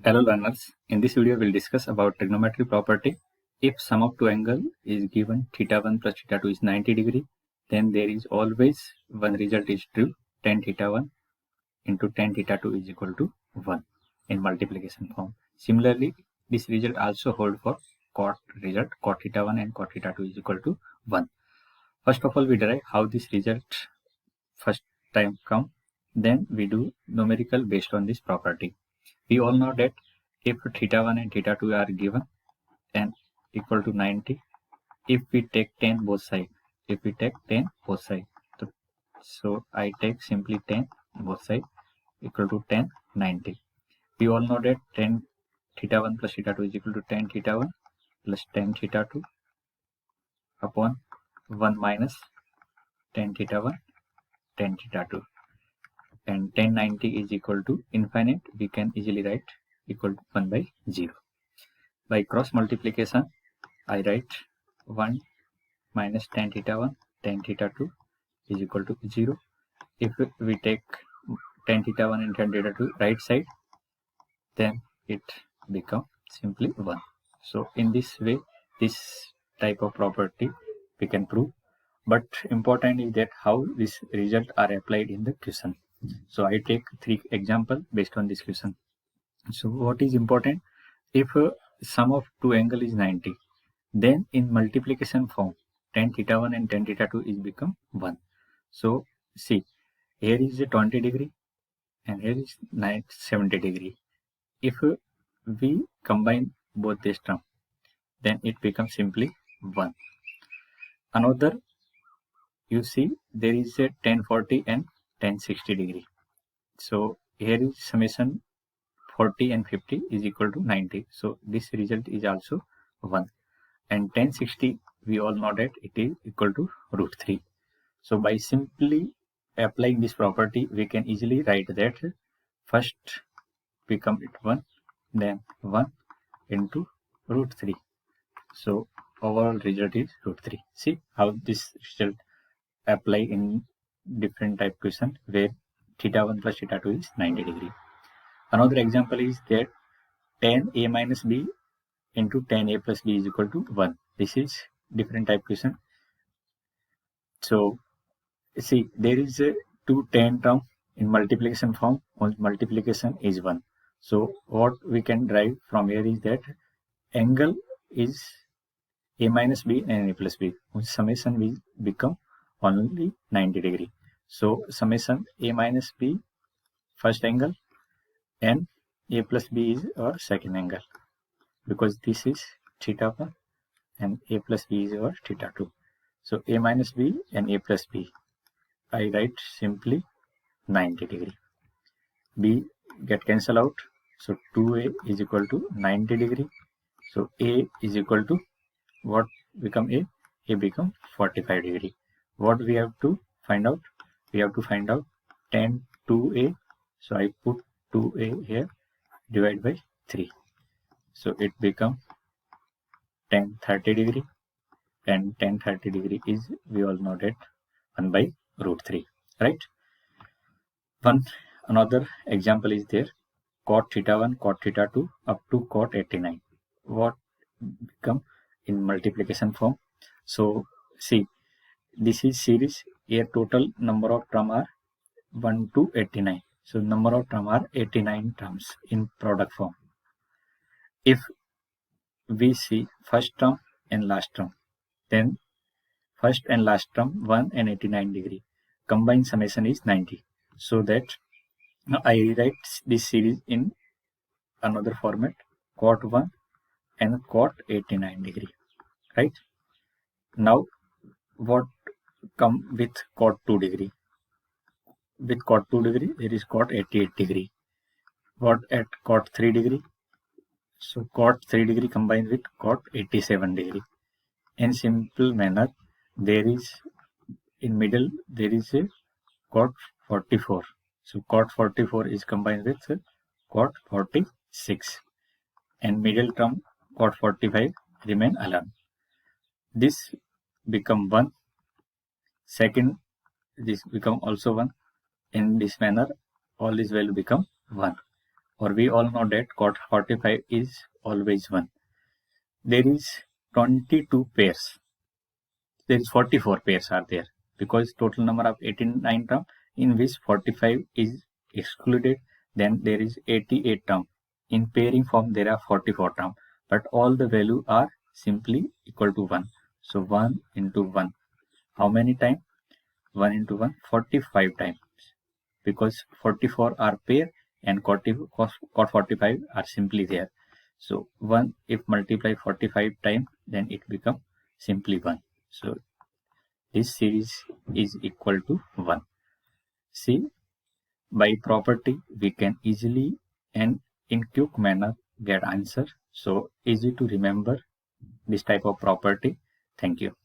Hello learners, in this video we'll discuss about trigonometry property. If sum of two angles is given theta 1 plus theta 2 is 90 degree, then there is always one result is true, tan theta 1 into tan theta 2 is equal to 1 in multiplication form. Similarly, this result also hold for cot result, cot theta 1 and cot theta 2 is equal to 1. First of all, we derive how this result first time come, then we do numerical based on this property. We all know that if theta 1 and theta 2 are given and equal to 90, if we take tan both sides, so I take simply tan both sides equal to tan 90. We all know that tan theta 1 plus theta 2 is equal to tan theta 1 plus tan theta 2 upon 1 minus tan theta 1 tan theta 2. And tan 90 is equal to infinite, we can easily write equal to 1 by 0. By cross multiplication, I write 1 minus tan theta 1 tan theta 2 is equal to 0. If we take tan theta 1 and tan theta 2 right side, then it becomes simply 1. So in this way, this type of property we can prove. But important is that how this result are applied in the question. So I take 3 examples based on this question. So what is important? If sum of two angle is 90, then in multiplication form, tan theta 1 and tan theta 2 is become 1. So see, here is a 20 degree and here is 70 degree. If we combine both this term, then it becomes simply 1. Another, you see, there is a tan 40 and tan 60 degree. So here is summation 40 and 50 is equal to 90. So this result is also 1. And tan 60, we all know that it is equal to root 3. So by simply applying this property, we can easily write that first become it 1, then 1 into root 3. So overall result is root 3. See how this result apply in different type question where theta 1 plus theta 2 is 90 degree. Another example is that tan a minus b into tan a plus b is equal to 1. This is different type question. So see, there is a 2 tan term in multiplication form. On multiplication is 1. So what we can derive from here is that angle is a minus b and a plus b, which summation will become only 90 degree. So summation a minus b first angle and a plus b is our second angle, because this is theta 1 and a plus b is our theta 2. So a minus b and a plus b, I write simply 90 degree. B get cancel out, so 2a is equal to 90 degree. So a is equal to what become a? A become 45 degree. What we have to find out? We have to find out tan 2a. So I put 2a here, divide by 3. So it become tan 30 degree, and tan 30 degree is, we all know that, 1 by root 3, right? Another example is there, cot theta 1, cot theta 2 up to cot 89. What become in multiplication form? So see, this is series. Here total number of term are 1 to 89. So number of term are 89 terms in product form. If we see first term and last term, then first and last term 1 and 89 degree. Combined summation is 90. So that I rewrite this series in another format, cot 1 and cot 89 degree, right? Now what come with cot 2 degree? With cot 2 degree, there is cot 88 degree. What at cot 3 degree? So cot 3 degree combined with cot 87 degree. In simple manner, there is in middle, there is a cot 44. So cot 44 is combined with cot 46. And middle term cot 45 remain alone. This become 1. Second, this become also 1. In this manner, all this value become 1. or we all know that cot 45 is always 1. There is 22 pairs. There is 44 pairs are there, because total number of 89 term in which 45 is excluded. Then there is 88 term. In pairing form there are 44 term, but all the value are simply equal to 1. So 1 into 1. How many times? 1 into 1, 45 times, because 44 are pair and cot 45 are simply there. So 1 if multiply 45 times, then it becomes simply 1. So this series is equal to 1. See, by property we can easily and in quick manner get answer. So easy to remember this type of property. Thank you.